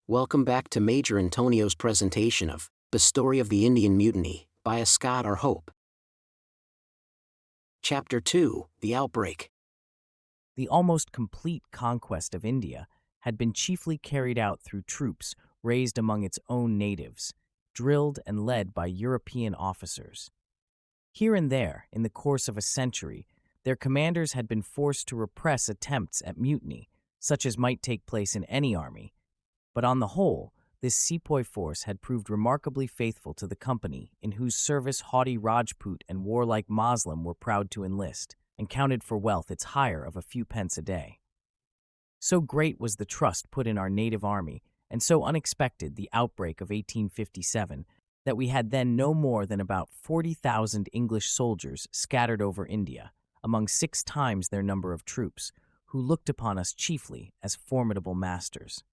Welcome back to Major Antonio's presentation of The Story of the Indian Mutiny by Ascott R. Chapter 2, The Outbreak. The almost complete conquest of India had been chiefly carried out through troops raised among its own natives, drilled and led by European officers. Here and there, in the course of a century, their commanders had been forced to repress attempts at mutiny, such as might take place in any army. But on the whole, this sepoy force had proved remarkably faithful to the company in whose service haughty Rajput and warlike Moslem were proud to enlist, and counted for wealth its hire of a few pence a day. So great was the trust put in our native army, and so unexpected the outbreak of 1857, that we had then no more than about 40,000 English soldiers scattered over India, among 6 times their number of troops, who looked upon us chiefly as formidable masters.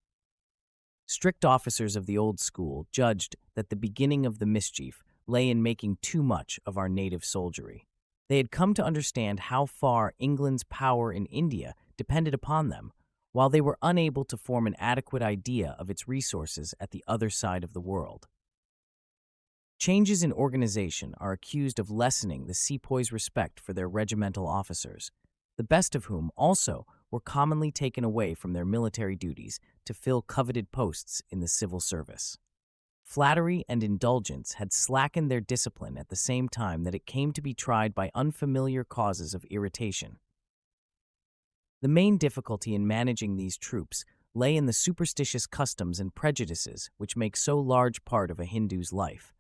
Strict officers of the old school judged that the beginning of the mischief lay in making too much of our native soldiery. They had come to understand how far England's power in India depended upon them, while they were unable to form an adequate idea of its resources at the other side of the world. Changes in organization are accused of lessening the sepoys' respect for their regimental officers, the best of whom also were commonly taken away from their military duties to fill coveted posts in the civil service. Flattery and indulgence had slackened their discipline at the same time that it came to be tried by unfamiliar causes of irritation. The main difficulty in managing these troops lay in the superstitious customs and prejudices which make so large part of a Hindu's life.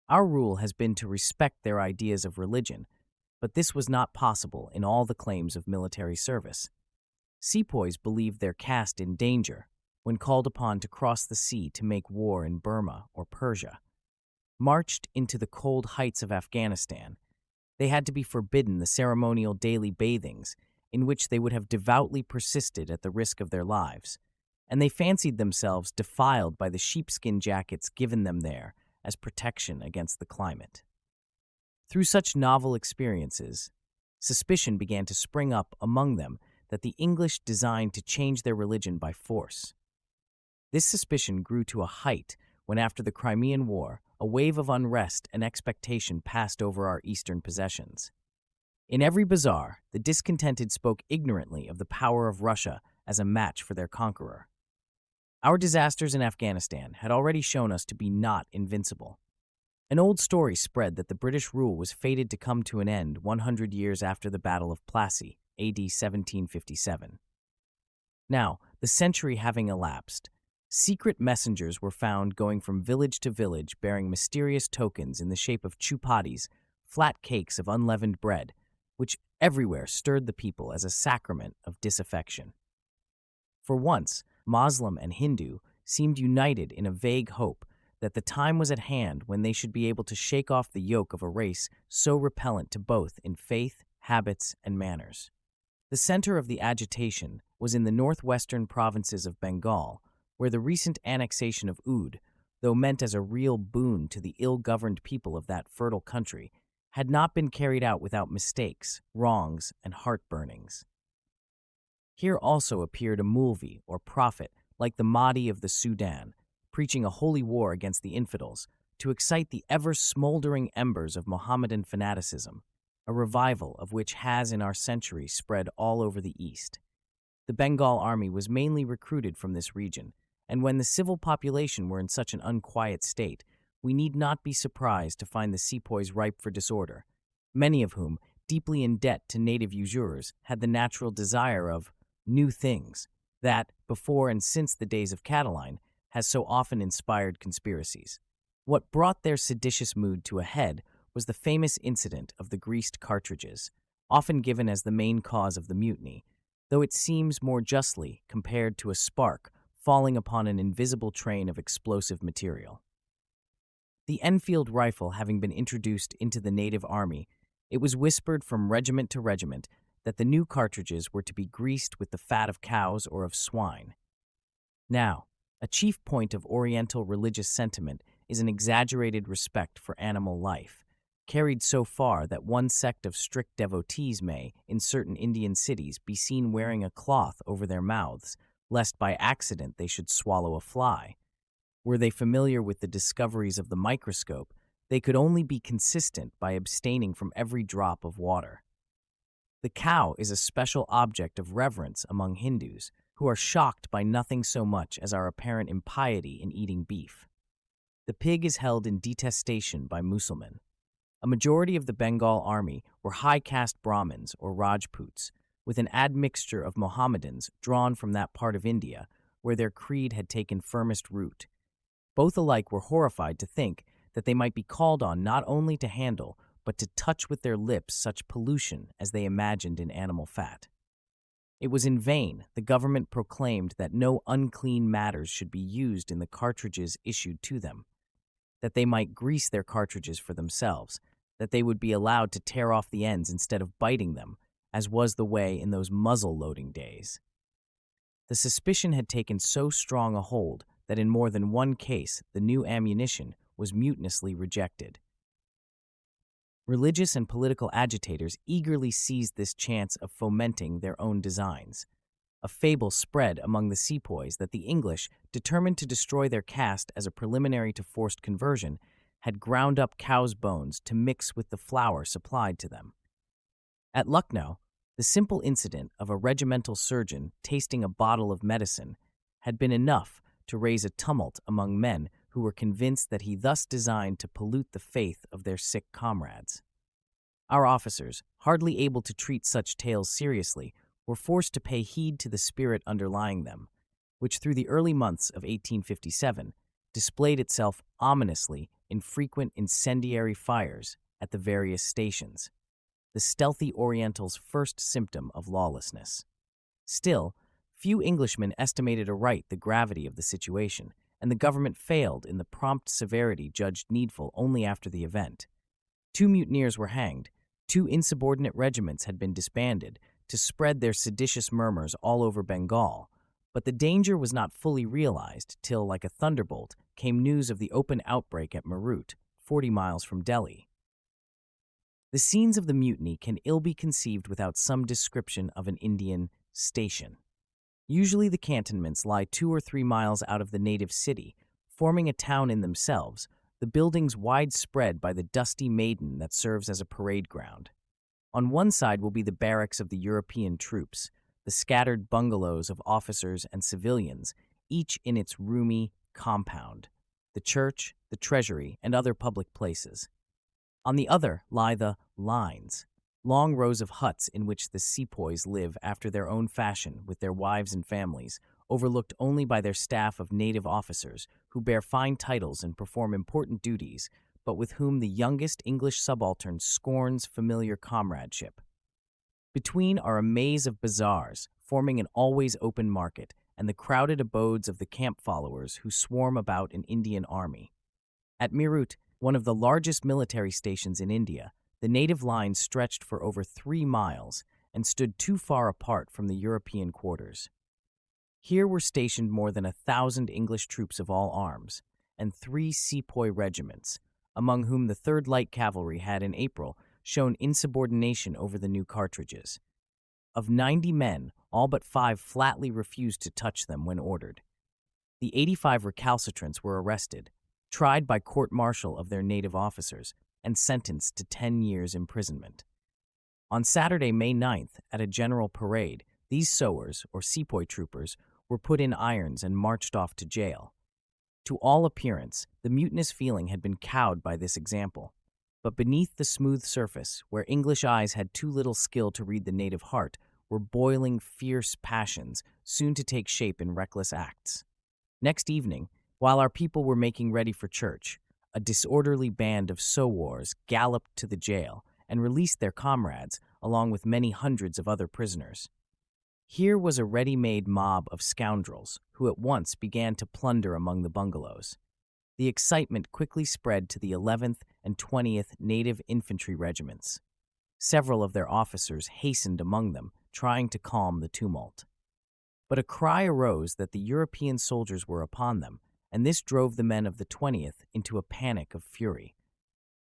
Our rule has been to respect their ideas of religion, but this was not possible in all the claims of military service. Sepoys believed their caste in danger when called upon to cross the sea to make war in Burma or Persia. Marched into the cold heights of Afghanistan, they had to be forbidden the ceremonial daily bathings in which they would have devoutly persisted at the risk of their lives, and they fancied themselves defiled by the sheepskin jackets given them there as protection against the climate. Through such novel experiences, suspicion began to spring up among them that the English designed to change their religion by force. This suspicion grew to a height when, after the Crimean War, a wave of unrest and expectation passed over our eastern possessions. In every bazaar, the discontented spoke ignorantly of the power of Russia as a match for their conqueror. Our disasters in Afghanistan had already shown us to be not invincible. An old story spread that the British rule was fated to come to an end 100 years after the Battle of Plassey, A.D. 1757. Now, the century having elapsed, secret messengers were found going from village to village bearing mysterious tokens in the shape of chupatis, flat cakes of unleavened bread, which everywhere stirred the people as a sacrament of disaffection. For once, Moslem and Hindu seemed united in a vague hope that the time was at hand when they should be able to shake off the yoke of a race so repellent to both in faith, habits, and manners. The center of the agitation was in the northwestern provinces of Bengal, where the recent annexation of Oudh, though meant as a real boon to the ill-governed people of that fertile country, had not been carried out without mistakes, wrongs, and heart-burnings. Here also appeared a Mulvi, or prophet, like the Mahdi of the Sudan, preaching a holy war against the infidels, to excite the ever-smoldering embers of Mohammedan fanaticism, a revival of which has in our century spread all over the East. The Bengal army was mainly recruited from this region, and when the civil population were in such an unquiet state, we need not be surprised to find the sepoys ripe for disorder, many of whom, deeply in debt to native usurers, had the natural desire of new things that, before and since the days of Catiline, has so often inspired conspiracies. What brought their seditious mood to a head was the famous incident of the greased cartridges, often given as the main cause of the mutiny, though it seems more justly compared to a spark falling upon an invisible train of explosive material. The Enfield rifle having been introduced into the native army, it was whispered from regiment to regiment that the new cartridges were to be greased with the fat of cows or of swine. Now, a chief point of Oriental religious sentiment is an exaggerated respect for animal life, carried so far that one sect of strict devotees may, in certain Indian cities, be seen wearing a cloth over their mouths lest by accident they should swallow a fly. Were they familiar with the discoveries of the microscope, they could only be consistent by abstaining from every drop of water. The cow is a special object of reverence among Hindus, who are shocked by nothing so much as our apparent impiety in eating beef. The pig is held in detestation by Muslims. A majority of the Bengal army were high-caste Brahmins or Rajputs, with an admixture of Mohammedans drawn from that part of India where their creed had taken firmest root. Both alike were horrified to think that they might be called on not only to handle, but to touch with their lips such pollution as they imagined in animal fat. It was in vain the government proclaimed that no unclean matters should be used in the cartridges issued to them, that they might grease their cartridges for themselves, that they would be allowed to tear off the ends instead of biting them, as was the way in those muzzle-loading days. The suspicion had taken so strong a hold that in more than one case the new ammunition was mutinously rejected. Religious and political agitators eagerly seized this chance of fomenting their own designs. A fable spread among the sepoys that the English, determined to destroy their caste as a preliminary to forced conversion, had ground up cows' bones to mix with the flour supplied to them. At Lucknow, the simple incident of a regimental surgeon tasting a bottle of medicine had been enough to raise a tumult among men who were convinced that he thus designed to pollute the faith of their sick comrades. Our officers, hardly able to treat such tales seriously, were forced to pay heed to the spirit underlying them, which through the early months of 1857 displayed itself ominously in frequent incendiary fires at the various stations, the stealthy Oriental's first symptom of lawlessness. Still, few Englishmen estimated aright the gravity of the situation, and the government failed in the prompt severity judged needful only after the event. 2 mutineers were hanged, 2 insubordinate regiments had been disbanded to spread their seditious murmurs all over Bengal, but the danger was not fully realized till, like a thunderbolt, came news of the open outbreak at Meerut, 40 miles from Delhi. The scenes of the mutiny can ill be conceived without some description of an Indian station. Usually the cantonments lie 2 or 3 miles out of the native city, forming a town in themselves, the buildings widespread by the dusty maiden that serves as a parade ground. On one side will be the barracks of the European troops, the scattered bungalows of officers and civilians, each in its roomy compound, the church, the treasury, and other public places. On the other lie the lines, long rows of huts in which the sepoys live after their own fashion with their wives and families, overlooked only by their staff of native officers who bear fine titles and perform important duties, but with whom the youngest English subaltern scorns familiar comradeship. Between are a maze of bazaars, forming an always open market, and the crowded abodes of the camp followers who swarm about an Indian army. At Meerut, one of the largest military stations in India, the native line stretched for over 3 miles and stood too far apart from the European quarters. Here were stationed more than 1,000 English troops of all arms, and 3 sepoy regiments, among whom the 3rd Light Cavalry had in April shown insubordination over the new cartridges. Of 90 men, all but 5 flatly refused to touch them when ordered. The 85 recalcitrants were arrested, tried by court-martial of their native officers, and sentenced to 10 years' imprisonment. On Saturday, May 9th, at a general parade, these sowers, or sepoy troopers, were put in irons and marched off to jail. To all appearance, the mutinous feeling had been cowed by this example. But beneath the smooth surface, where English eyes had too little skill to read the native heart, were boiling, fierce passions, soon to take shape in reckless acts. Next evening, while our people were making ready for church, a disorderly band of sowars galloped to the jail and released their comrades, along with many hundreds of other prisoners. Here was a ready-made mob of scoundrels, who at once began to plunder among the bungalows. The excitement quickly spread to the 11th and 20th Native Infantry Regiments. Several of their officers hastened among them, trying to calm the tumult. But a cry arose that the European soldiers were upon them, and this drove the men of the 20th into a panic of fury.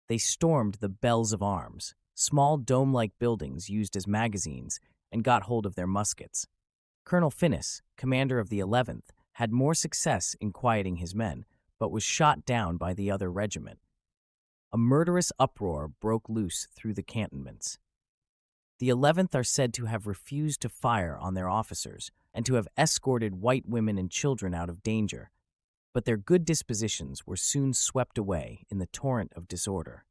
They stormed the bells of arms, small dome-like buildings used as magazines, and got hold of their muskets. Colonel Finnis, commander of the 11th, had more success in quieting his men, but was shot down by the other regiment. A murderous uproar broke loose through the cantonments. The 11th are said to have refused to fire on their officers and to have escorted white women and children out of danger, but their good dispositions were soon swept away in the torrent of disorder.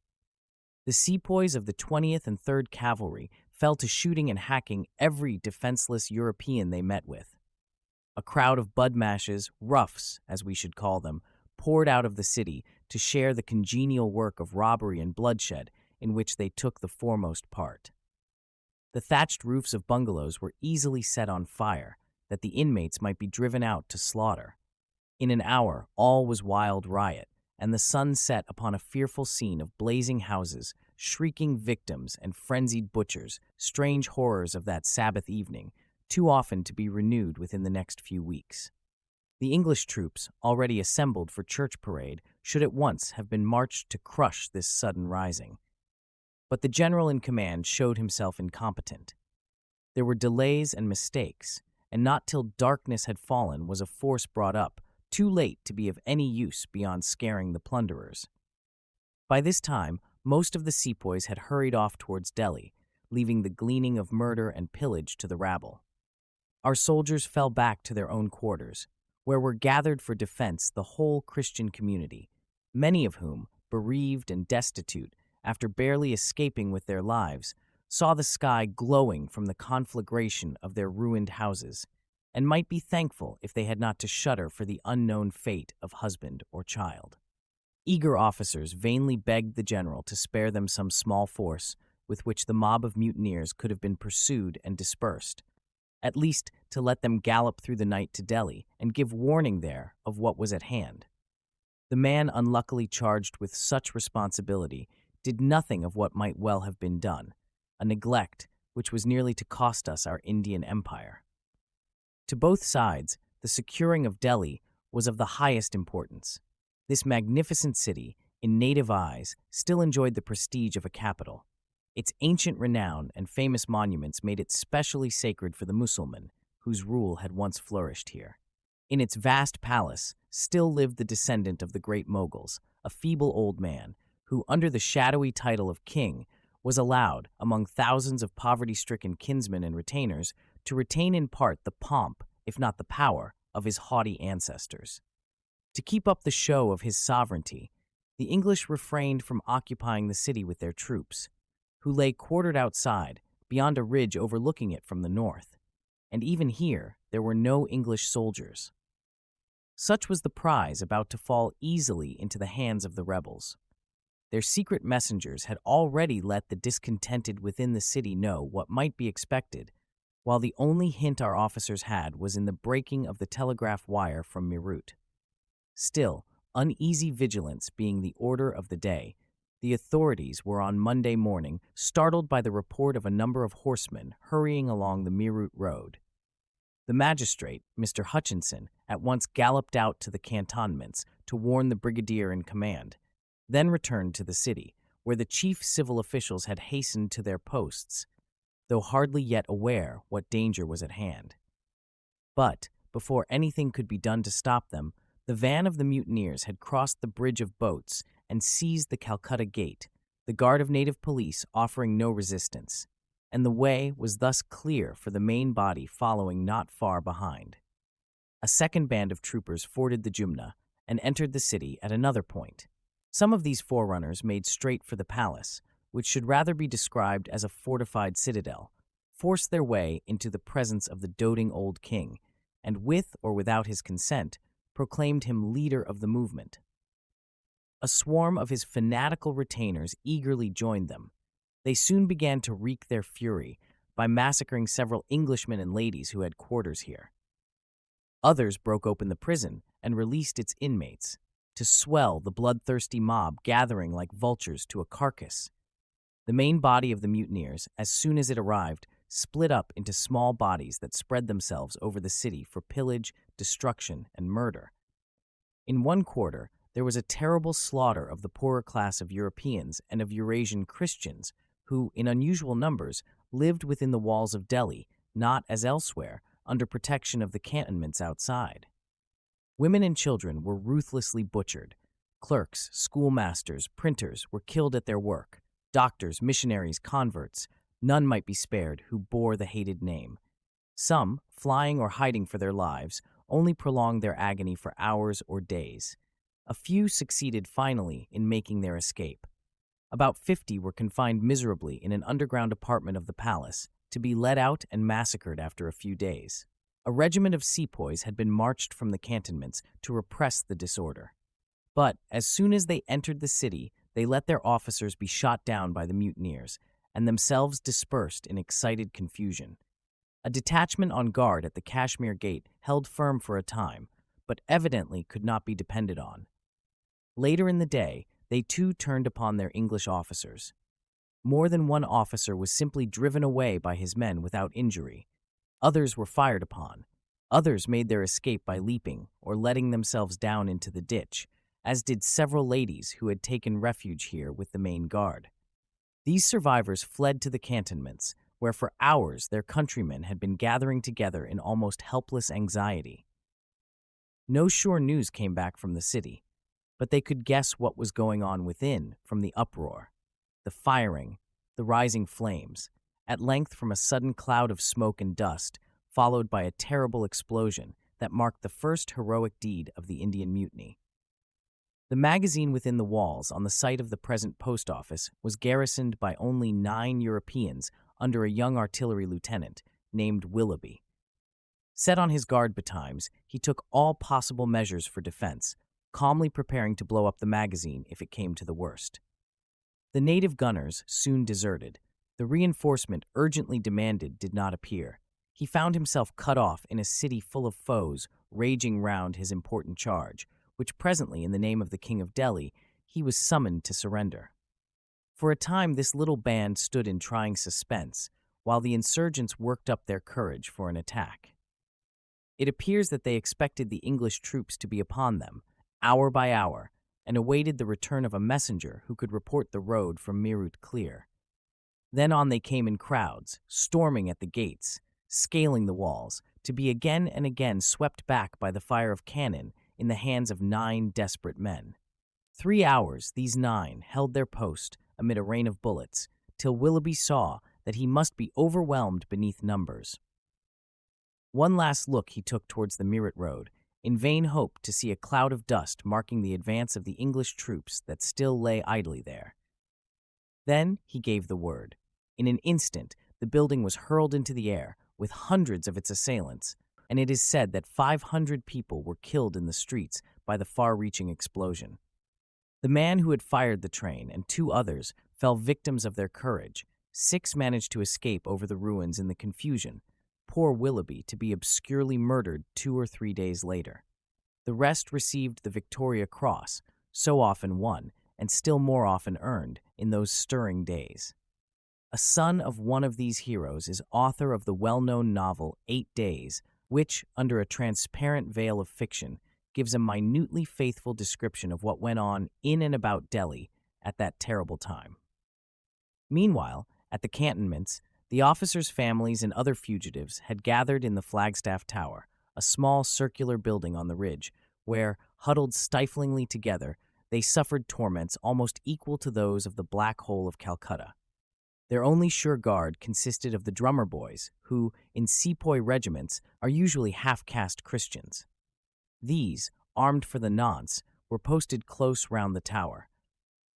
The sepoys of the 20th and 3rd Cavalry fell to shooting and hacking every defenseless European they met with. A crowd of budmashes, roughs, as we should call them, poured out of the city to share the congenial work of robbery and bloodshed in which they took the foremost part. The thatched roofs of bungalows were easily set on fire, that the inmates might be driven out to slaughter. In an hour, all was wild riot, and the sun set upon a fearful scene of blazing houses, shrieking victims, and frenzied butchers, strange horrors of that Sabbath evening, too often to be renewed within the next few weeks. The English troops, already assembled for church parade, should at once have been marched to crush this sudden rising. But the general in command showed himself incompetent. There were delays and mistakes, and not till darkness had fallen was a force brought up, too late to be of any use beyond scaring the plunderers. By this time, most of the sepoys had hurried off towards Delhi, leaving the gleaning of murder and pillage to the rabble. Our soldiers fell back to their own quarters, where were gathered for defense the whole Christian community, many of whom, bereaved and destitute, after barely escaping with their lives, saw the sky glowing from the conflagration of their ruined houses, and might be thankful if they had not to shudder for the unknown fate of husband or child. Eager officers vainly begged the general to spare them some small force with which the mob of mutineers could have been pursued and dispersed, at least to let them gallop through the night to Delhi and give warning there of what was at hand. The man unluckily charged with such responsibility did nothing of what might well have been done, a neglect which was nearly to cost us our Indian empire. To both sides, the securing of Delhi was of the highest importance. This magnificent city, in native eyes, still enjoyed the prestige of a capital. Its ancient renown and famous monuments made it specially sacred for the Mussulman, whose rule had once flourished here. In its vast palace still lived the descendant of the great Moguls, a feeble old man, who, under the shadowy title of king, was allowed, among thousands of poverty-stricken kinsmen and retainers, to retain in part the pomp, if not the power, of his haughty ancestors. To keep up the show of his sovereignty, the English refrained from occupying the city with their troops, who lay quartered outside, beyond a ridge overlooking it from the north, and even here there were no English soldiers. Such was the prize about to fall easily into the hands of the rebels. Their secret messengers had already let the discontented within the city know what might be expected, while the only hint our officers had was in the breaking of the telegraph wire from Meerut. Still, uneasy vigilance being the order of the day, the authorities were on Monday morning startled by the report of a number of horsemen hurrying along the Meerut road. The magistrate, Mr. Hutchinson, at once galloped out to the cantonments to warn the brigadier in command, then returned to the city, where the chief civil officials had hastened to their posts, though hardly yet aware what danger was at hand. But, before anything could be done to stop them, the van of the mutineers had crossed the bridge of boats and seized the Calcutta Gate, the guard of native police offering no resistance, and the way was thus clear for the main body following not far behind. A second band of troopers forded the Jumna and entered the city at another point. Some of these forerunners made straight for the palace, which should rather be described as a fortified citadel, forced their way into the presence of the doting old king, and with or without his consent, proclaimed him leader of the movement. A swarm of his fanatical retainers eagerly joined them. They soon began to wreak their fury by massacring several Englishmen and ladies who had quarters here. Others broke open the prison and released its inmates, to swell the bloodthirsty mob gathering like vultures to a carcass. The main body of the mutineers, as soon as it arrived, split up into small bodies that spread themselves over the city for pillage, destruction, and murder. In one quarter, there was a terrible slaughter of the poorer class of Europeans and of Eurasian Christians, who, in unusual numbers, lived within the walls of Delhi, not, as elsewhere, under protection of the cantonments outside. Women and children were ruthlessly butchered. Clerks, schoolmasters, printers were killed at their work. Doctors, missionaries, converts, none might be spared who bore the hated name. Some, flying or hiding for their lives, only prolonged their agony for hours or days. A few succeeded finally in making their escape. About 50 were confined miserably in an underground apartment of the palace, to be let out and massacred after a few days. A regiment of sepoys had been marched from the cantonments to repress the disorder. But as soon as they entered the city, they let their officers be shot down by the mutineers, and themselves dispersed in excited confusion. A detachment on guard at the Kashmir Gate held firm for a time, but evidently could not be depended on. Later in the day, they too turned upon their English officers. More than one officer was simply driven away by his men without injury. Others were fired upon. Others made their escape by leaping or letting themselves down into the ditch, as did several ladies who had taken refuge here with the main guard. These survivors fled to the cantonments, where for hours their countrymen had been gathering together in almost helpless anxiety. No sure news came back from the city, but they could guess what was going on within from the uproar, the firing, the rising flames, at length from a sudden cloud of smoke and dust, followed by a terrible explosion that marked the first heroic deed of the Indian Mutiny. The magazine within the walls on the site of the present post office was garrisoned by only 9 Europeans under a young artillery lieutenant named Willoughby. Set on his guard betimes, he took all possible measures for defense, calmly preparing to blow up the magazine if it came to the worst. The native gunners soon deserted. The reinforcement urgently demanded did not appear. He found himself cut off in a city full of foes raging round his important charge, which presently, in the name of the King of Delhi, he was summoned to surrender. For a time this little band stood in trying suspense, while the insurgents worked up their courage for an attack. It appears that they expected the English troops to be upon them, hour by hour, and awaited the return of a messenger who could report the road from Meerut clear. Then on they came in crowds, storming at the gates, scaling the walls, to be again and again swept back by the fire of cannon in the hands of 9 desperate men. 3 hours these 9 held their post amid a rain of bullets, till Willoughby saw that he must be overwhelmed beneath numbers. One last look he took towards the Meerut road, in vain hope to see a cloud of dust marking the advance of the English troops that still lay idly there. Then he gave the word. In an instant, the building was hurled into the air, with hundreds of its assailants, and it is said that 500 people were killed in the streets by the far-reaching explosion. The man who had fired the train and 2 others fell victims of their courage. 6 managed to escape over the ruins in the confusion, poor Willoughby to be obscurely murdered 2 or 3 days later. The rest received the Victoria Cross, so often won, and still more often earned, in those stirring days. A son of one of these heroes is author of the well-known novel 8 Days, which, under a transparent veil of fiction, gives a minutely faithful description of what went on in and about Delhi at that terrible time. Meanwhile, at the cantonments, the officers' families and other fugitives had gathered in the Flagstaff Tower, a small circular building on the ridge, where, huddled stiflingly together, they suffered torments almost equal to those of the Black Hole of Calcutta. Their only sure guard consisted of the drummer boys, who, in sepoy regiments, are usually half-caste Christians. These, armed for the nonce, were posted close round the tower.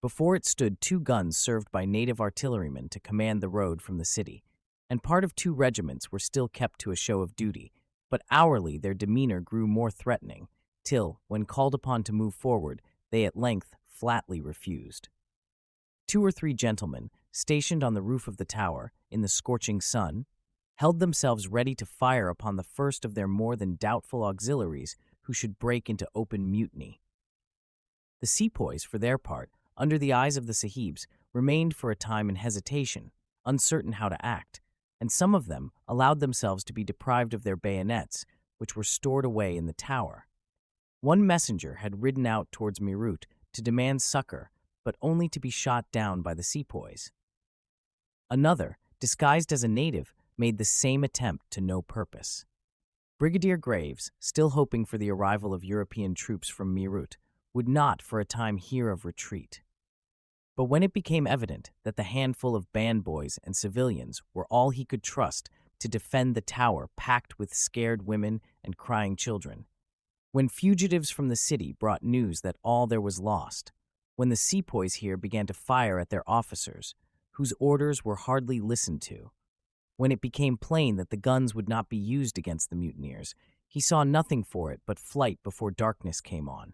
Before it stood 2 guns served by native artillerymen to command the road from the city, and part of 2 regiments were still kept to a show of duty, but hourly their demeanor grew more threatening, till, when called upon to move forward, they at length flatly refused. 2 or 3 gentlemen, stationed on the roof of the tower, in the scorching sun, held themselves ready to fire upon the first of their more than doubtful auxiliaries who should break into open mutiny. The sepoys, for their part, under the eyes of the sahibs, remained for a time in hesitation, uncertain how to act, and some of them allowed themselves to be deprived of their bayonets, which were stored away in the tower. One messenger had ridden out towards Meerut to demand succor, but only to be shot down by the sepoys. Another, disguised as a native, made the same attempt to no purpose. Brigadier Graves, still hoping for the arrival of European troops from Meerut, would not for a time hear of retreat. But when it became evident that the handful of band boys and civilians were all he could trust to defend the tower packed with scared women and crying children, when fugitives from the city brought news that all there was lost, when the sepoys here began to fire at their officers, whose orders were hardly listened to, when it became plain that the guns would not be used against the mutineers, he saw nothing for it but flight before darkness came on.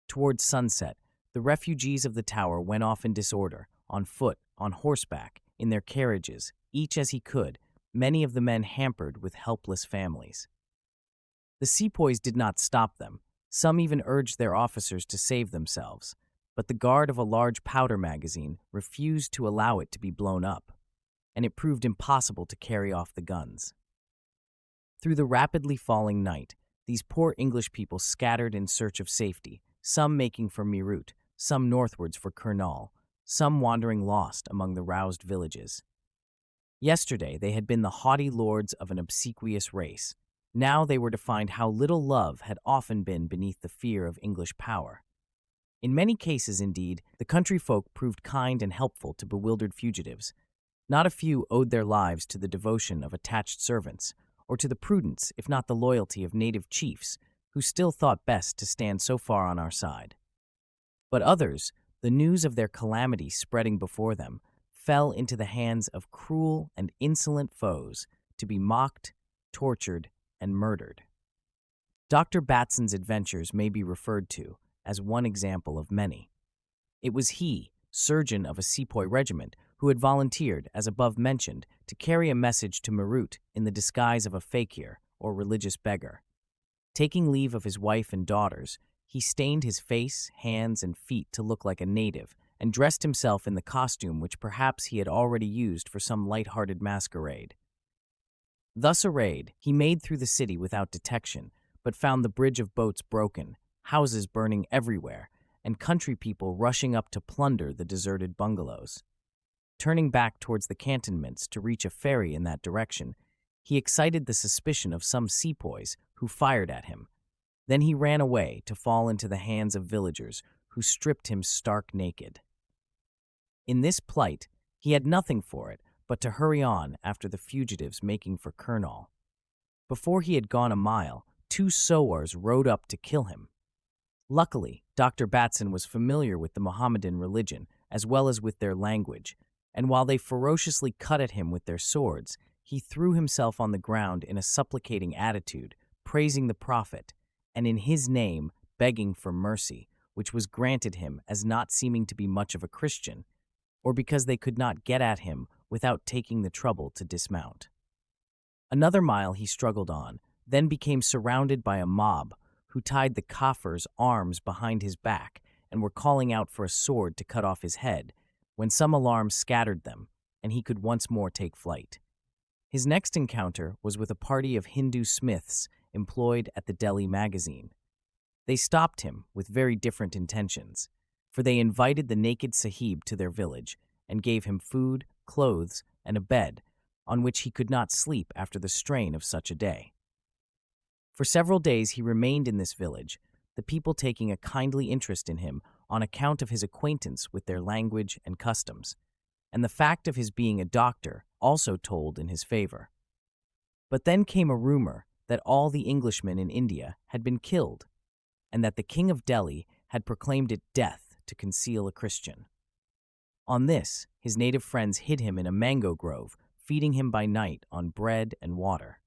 Towards sunset, the refugees of the tower went off in disorder, on foot, on horseback, in their carriages, each as he could, many of the men hampered with helpless families. The sepoys did not stop them. Some even urged their officers to save themselves, but the guard of a large powder magazine refused to allow it to be blown up, and it proved impossible to carry off the guns. Through the rapidly falling night, these poor English people scattered in search of safety, some making for Meerut, some northwards for Kurnaul, some wandering lost among the roused villages. Yesterday they had been the haughty lords of an obsequious race. Now they were to find how little love had often been beneath the fear of English power. In many cases, indeed, the country folk proved kind and helpful to bewildered fugitives. Not a few owed their lives to the devotion of attached servants, or to the prudence, if not the loyalty, of native chiefs, who still thought best to stand so far on our side. But others, the news of their calamity spreading before them, fell into the hands of cruel and insolent foes to be mocked, tortured, and murdered. Dr. Batson's adventures may be referred to as one example of many. It was he, surgeon of a sepoy regiment, who had volunteered, as above mentioned, to carry a message to Meerut in the disguise of a fakir, or religious beggar. Taking leave of his wife and daughters, he stained his face, hands, and feet to look like a native, and dressed himself in the costume which perhaps he had already used for some light-hearted masquerade. Thus arrayed, he made through the city without detection, but found the bridge of boats broken, houses burning everywhere, and country people rushing up to plunder the deserted bungalows. Turning back towards the cantonments to reach a ferry in that direction, he excited the suspicion of some sepoys who fired at him. Then he ran away to fall into the hands of villagers who stripped him stark naked. In this plight, he had nothing for it but to hurry on after the fugitives making for Kurnaul. Before he had gone a mile, 2 sowars rode up to kill him. Luckily, Dr. Batson was familiar with the Mohammedan religion as well as with their language, and while they ferociously cut at him with their swords, he threw himself on the ground in a supplicating attitude, praising the Prophet, and in his name begging for mercy, which was granted him as not seeming to be much of a Christian, or because they could not get at him without taking the trouble to dismount. Another mile he struggled on, then became surrounded by a mob who tied the Kafir's arms behind his back and were calling out for a sword to cut off his head, when some alarm scattered them, and he could once more take flight. His next encounter was with a party of Hindu smiths employed at the Delhi magazine. They stopped him with very different intentions, for they invited the naked sahib to their village and gave him food, clothes, and a bed, on which he could not sleep after the strain of such a day. For several days he remained in this village, the people taking a kindly interest in him on account of his acquaintance with their language and customs, and the fact of his being a doctor also told in his favor. But then came a rumor that all the Englishmen in India had been killed, and that the king of Delhi had proclaimed it death to conceal a Christian. On this, his native friends hid him in a mango grove, feeding him by night on bread and water.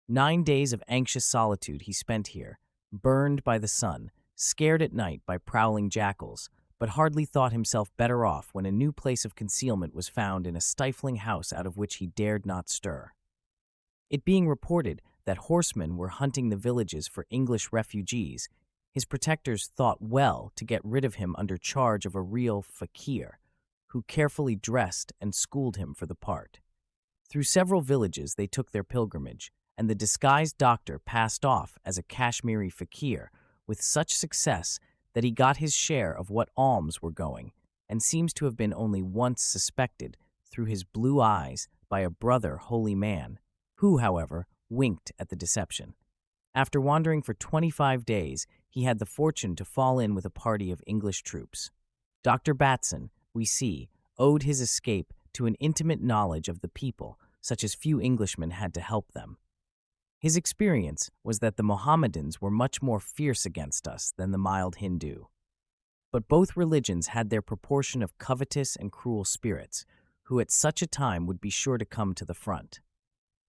9 days of anxious solitude he spent here, burned by the sun, scared at night by prowling jackals, but hardly thought himself better off when a new place of concealment was found in a stifling house out of which he dared not stir. It being reported that horsemen were hunting the villages for English refugees, his protectors thought well to get rid of him under charge of a real fakir, who carefully dressed and schooled him for the part. Through several villages they took their pilgrimage, and the disguised doctor passed off as a Kashmiri fakir with such success that he got his share of what alms were going, and seems to have been only once suspected through his blue eyes by a brother holy man, who, however, winked at the deception. After wandering for 25 days, he had the fortune to fall in with a party of English troops. Dr. Batson, we see, owed his escape to an intimate knowledge of the people, such as few Englishmen had to help them. His experience was that the Mohammedans were much more fierce against us than the mild Hindu. But both religions had their proportion of covetous and cruel spirits, who at such a time would be sure to come to the front.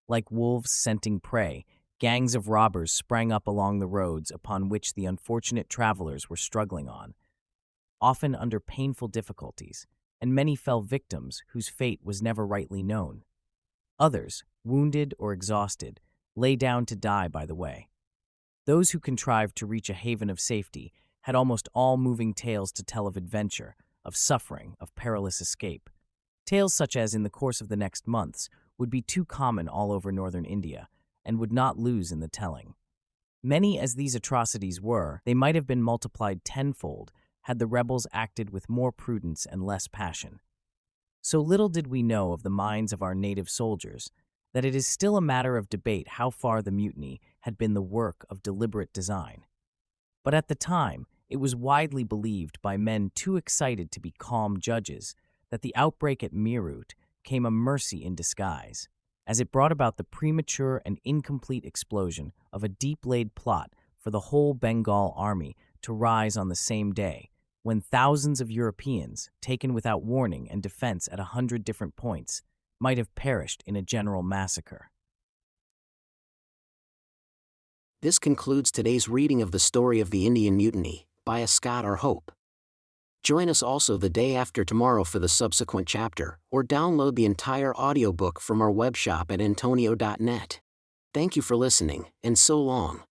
Like wolves scenting prey, gangs of robbers sprang up along the roads upon which the unfortunate travelers were struggling on, often under painful difficulties, and many fell victims whose fate was never rightly known. Others, wounded or exhausted, lay down to die by the way. Those who contrived to reach a haven of safety had almost all moving tales to tell of adventure, of suffering, of perilous escape. Tales such as, in the course of the next months, would be too common all over northern India, and would not lose in the telling. Many as these atrocities were, they might have been multiplied tenfold had the rebels acted with more prudence and less passion. So little did we know of the minds of our native soldiers that it is still a matter of debate how far the mutiny had been the work of deliberate design. But at the time, it was widely believed by men too excited to be calm judges that the outbreak at Meerut came a mercy in disguise, as it brought about the premature and incomplete explosion of a deep-laid plot for the whole Bengal army to rise on the same day, when thousands of Europeans, taken without warning and defense at 100 different points, might have perished in a general massacre. This concludes today's reading of the story of the Indian Mutiny, by Ascott R. Join us also the day after tomorrow for the subsequent chapter, or download the entire audiobook from our webshop at antonio.net. Thank you for listening, and so long.